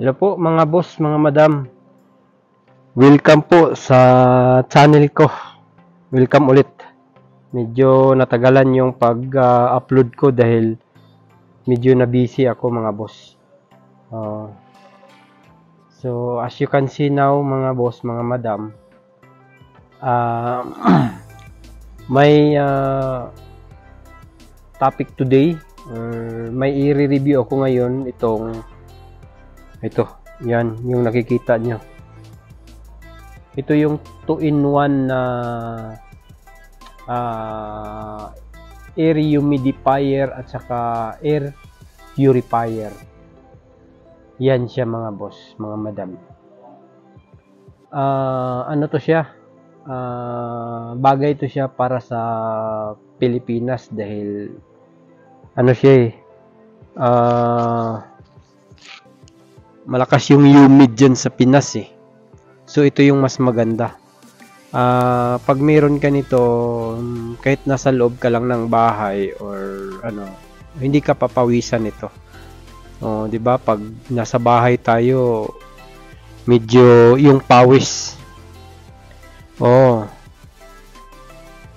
Hello po mga boss, mga madam. Welcome po sa channel ko. Welcome ulit. Medyo natagalan yung pag-upload ko dahil medyo na busy ako mga boss. So as you can see now mga boss, mga madam, may topic today. May i-review ako ngayon ito, yan, yung nakikita nyo. Ito yung 2-in-1 na air humidifier at saka air purifier. Yan siya mga boss, mga madam. Ano to siya? Bagay to siya para sa Pilipinas dahil ano siya malakas yung humid dyan sa Pinas So ito yung mas maganda. Pag meron ka nito, kahit nasa loob ka lang ng bahay or ano, hindi ka papawisan ito. 'Di ba? Pag nasa bahay tayo, medyo yung pawis.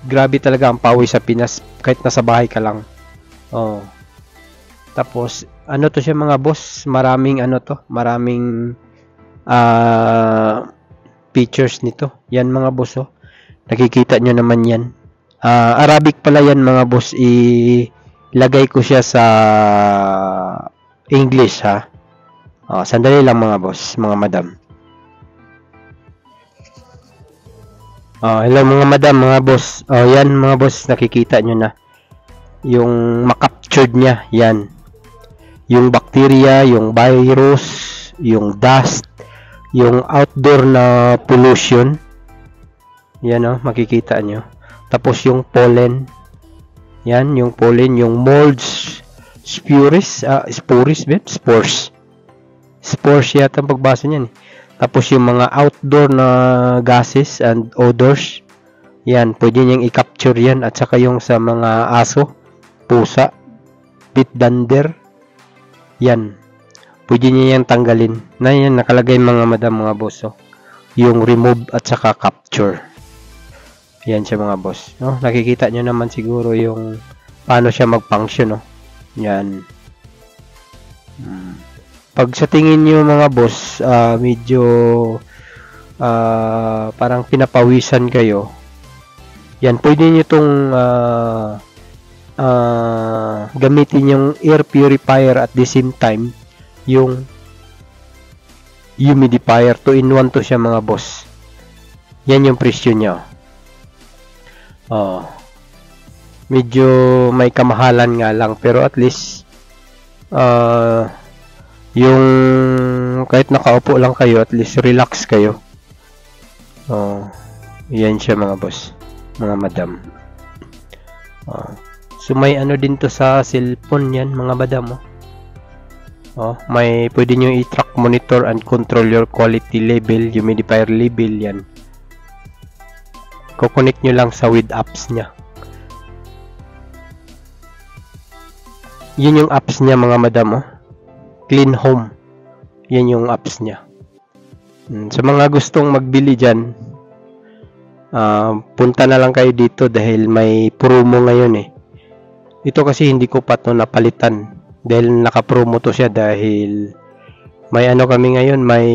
Grabe talaga ang pawis sa Pinas kahit nasa bahay ka lang. Tapos ano to siya mga boss, maraming features nito. Yan mga boss, nakikita nyo naman yan. Arabic pala yan mga boss. Ilagay ko siya sa English ha. Sandali lang mga boss, mga madam. Hello mga madam, mga boss. Yan mga boss, nakikita nyo na yung makaptured niya. Yan yung bacteria, yung virus, yung dust, yung outdoor na pollution. Yan makikita nyo. Tapos yung pollen. Yan, yung pollen, yung molds, spores. Spores yata ang pagbasa niyan. Tapos yung mga outdoor na gases and odors. Yan, pwede niyang i-capture yan. At saka yung sa mga aso, pusa, pit dander. Yan. Pwede niya yan tanggalin. Na yan, nakalagay mga madam, mga boss. Yung remove at saka capture. Yan siya mga boss. Nakikita nyo naman siguro yung paano siya mag-function. Yan. Pag sa tingin nyo mga boss, medyo parang pinapawisan kayo. Yan, pwede nyo itong gamitin yung air purifier at the same time yung humidifier. 2-in-1 to siya mga boss. Yan yung presyo niya. Medyo may kamahalan nga lang, pero at least yung kahit nakaupo lang kayo, at least relax kayo. Yan siya mga boss, mga madam. So may ano din to sa cellphone yan mga madam. May pwede nyo i-track, monitor and control your quality level, humidifier level. Yan, kukonek nyo lang sa with apps nya. Yun yung apps nya mga madam. Clean Home, yan yung apps nya. Sa mga gustong magbili dyan, punta na lang kayo dito dahil may promo ngayon Ito kasi hindi ko pa to napalitan dahil naka-promo to siya, dahil may ano kami ngayon, may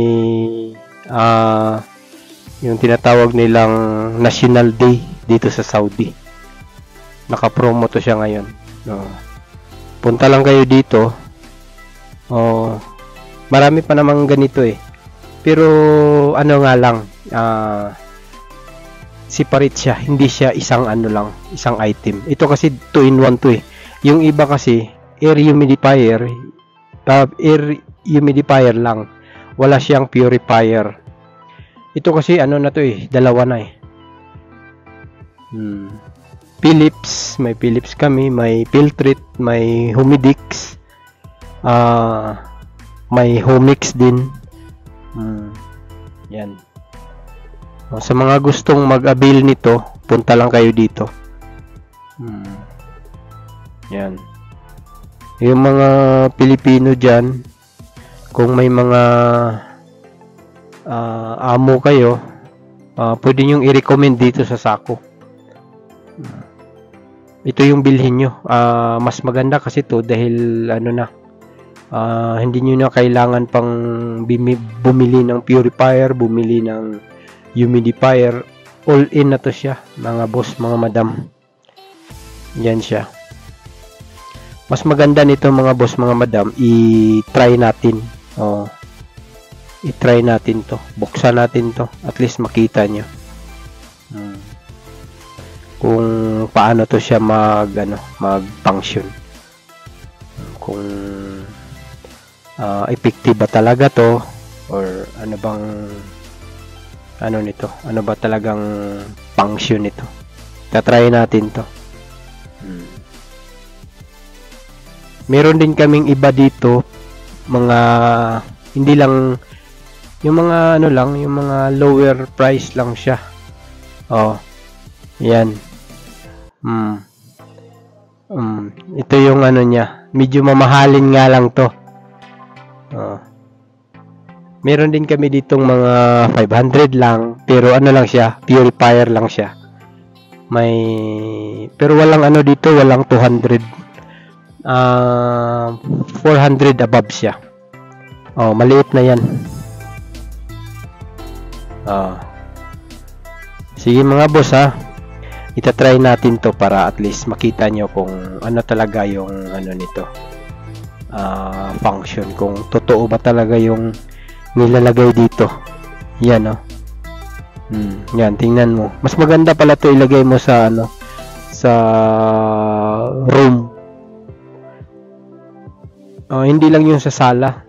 yung tinatawag nilang National Day dito sa Saudi. Naka-promo to siya ngayon. Punta lang kayo dito. Marami pa namang ganito pero ano nga lang, separate siya, hindi siya isang ano lang, isang item. Ito kasi 2-in-1 to Yung iba kasi air humidifier lang, wala siyang purifier. Ito kasi ano na to dalawa na Philips, may Philips kami, may Filtrete, may Humidix, may Homix din. Yan. Sa mga gustong mag-avail nito, punta lang kayo dito. Yan. Yung mga Pilipino dyan, Kung may mga amo kayo, pwede nyo i-recommend dito sa Sako. Ito yung bilhin nyo. Mas maganda kasi to dahil ano na, hindi nyo na kailangan pang bumili ng purifier, bumili ng humidifier. All in na to siya, mga boss, mga madam. Yan siya. Mas maganda nito mga boss, mga madam, i-try natin. I-try natin to. Buksan natin to. At least makita nyo. Kung paano to siya mag-function. Kung effective ba talaga to, or ano bang nito? Ano ba talagang function nito? Ta-try natin to. Meron din kaming iba dito, mga hindi lang yung mga yung mga lower price lang siya. Yan. Ito yung niya, medyo mamahalin nga lang to. Meron din kami ditong mga 500 lang, pero lang siya, purifier lang siya. Pero walang dito, walang 200. 400 above siya. Maliit na yan. Sige mga boss, itatry natin to para at least makita nyo kung ano talaga yung nito, function, kung totoo ba talaga yung nilalagay dito. Yan yan, tingnan mo. Mas maganda pala to ilagay mo sa sa room. Hindi lang yung sa sala.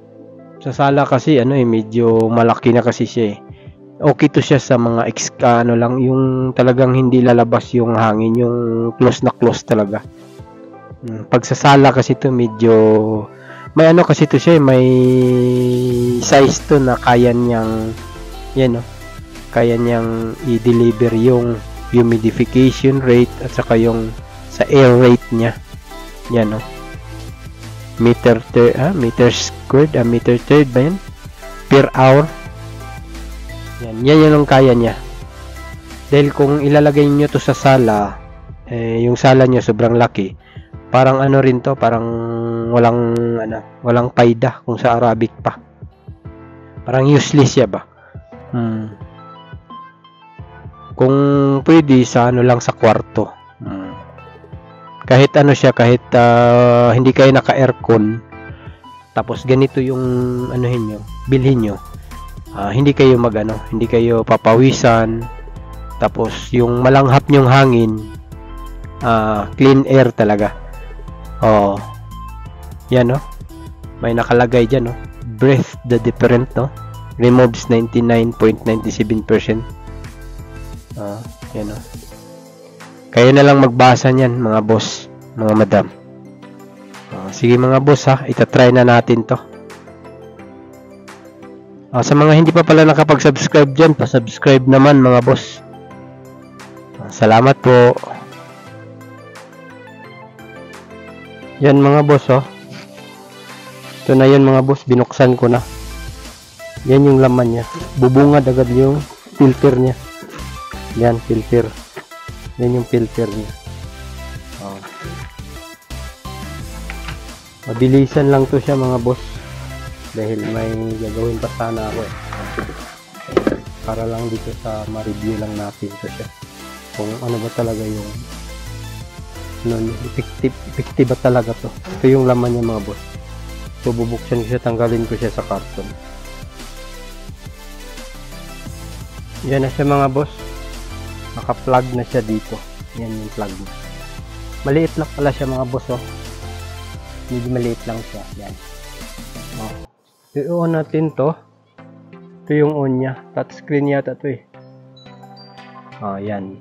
Sa sala kasi medyo malaki na kasi siya. Okay to siya sa mga lang, yung talagang hindi lalabas yung hangin, yung close na close talaga. Pag sa sala kasi to medyo may kasi to siya, may size to na kaya niyang kaya niyang i-deliver yung humidification rate at saka yung sa air rate niya. Yan meter squared, meter third ba yan? Per hour. Yan yung kaya niya. Dahil kung ilalagay niyo to sa sala, yung sala niya sobrang laki. Parang rin to, parang walang paida kung sa Arabic pa. Parang useless siya ba? Kung pwede sa lang sa kwarto. Kahit siya, kahit hindi kayo naka-aircon, tapos ganito yung bilhin nyo, hindi kayo hindi kayo papawisan, tapos yung malanghap nyong hangin, clean air talaga. Yan may nakalagay dyan breathe the different removes 99.97%. Yan kayo na lang magbasa niyan mga boss, mga madam. Sige mga boss itatry na natin to. Sa mga hindi pa pala nakapag-subscribe dyan, pa-subscribe naman mga boss. Salamat po. Yan mga boss ito na yan mga boss, binuksan ko na. Yan yung laman niya, bubungad agad yung filter niya. Yan, filter. Yan yung filter niya. Mabilisan lang to siya mga boss, dahil may gagawin pa sana ako para lang dito sa ma-review lang natin to siya, kung ano ba talaga yung effective ba talaga to. Ito yung laman niya mga boss. So bubuksan ko siya, tanggalin ko siya sa karton. Yan na siya mga boss, naka-plug na siya dito. Yan yung plug niya. Maliit lang pala siya mga boss medyo maliit lang siya. Yan. I-on natin to. Ito yung on niya, touchscreen yata to yan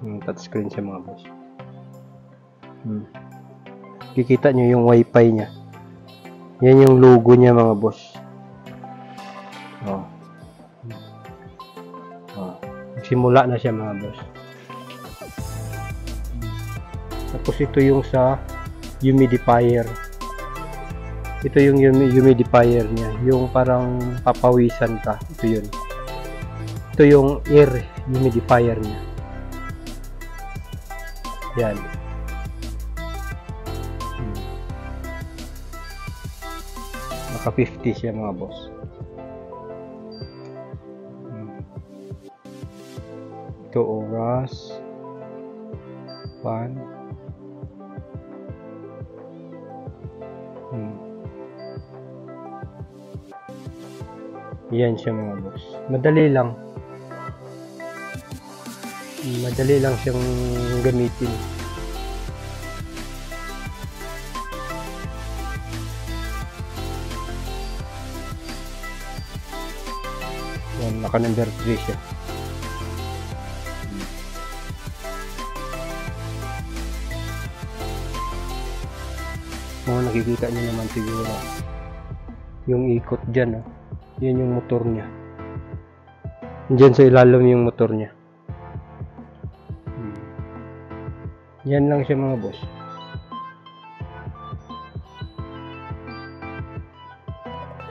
yung touchscreen siya mga boss. Kikita nyo yung wifi niya. Yan yung logo niya mga boss. Simula na siya mga boss. Tapos ito yung sa humidifier. Ito yung humidifier niya, yung parang papawisan ka. Ito yun. Ito yung air humidifier niya. Yan. Naka 50 siya mga boss. Ito oras. 1. Yan siya mga boss. Madali lang. Madali lang siyang gamitin. Yan, naka number 3 siya. Nakikita niyo naman siguro yung ikot dyan. Yan yung motor niya. Diyan sa ilalim yung motor niya. Yan lang siya mga boss.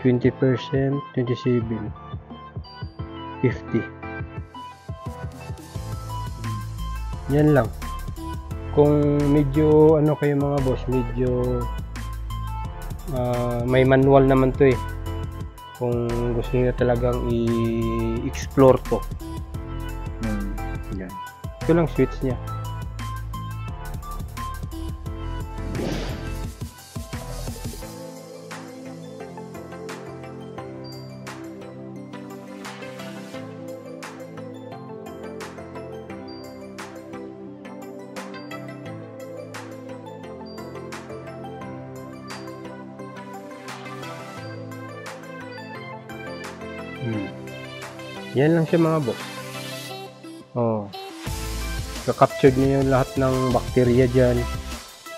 %, 27, 50. Yan lang. Kung medyo ano kayo mga boss, medyo may manual naman to eh. Kung gusto niyo talagang i-explore to. Yan. Ito lang switch niya. Yan lang siya mga boss. Ka-capture niya yung lahat ng bakterya dyan.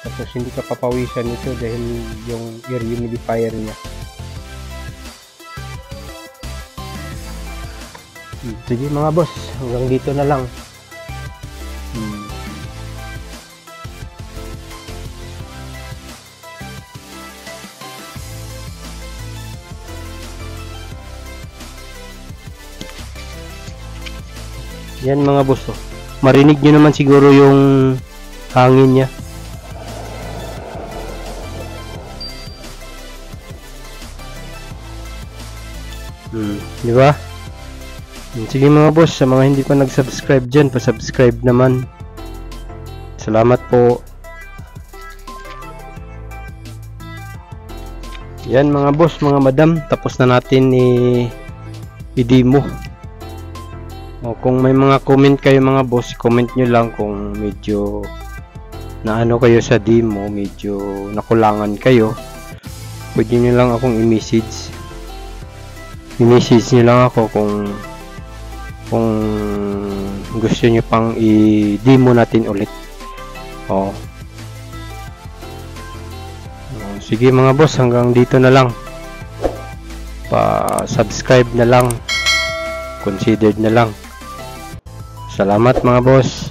Tapos hindi ka papawisan nito dahil yung air humidifier niya. Sige mga boss, hanggang dito na lang. Yan mga boss. Marinig nyo naman siguro yung hangin niya. Di ba? Sige mga boss, sa mga hindi pa nag-subscribe dyan, pa-subscribe naman. Salamat po. Yan mga boss, mga madam, tapos na natin i-demo. Kung may mga comment kayo mga boss, comment nyo lang kung medyo naano kayo sa demo, medyo nakulangan kayo. Pwede nyo lang akong i-message. I-message nyo lang ako kung gusto nyo pang i-demo natin ulit. Sige mga boss, hanggang dito na lang. Pa-subscribe na lang. Considered na lang. Salamat mga boss.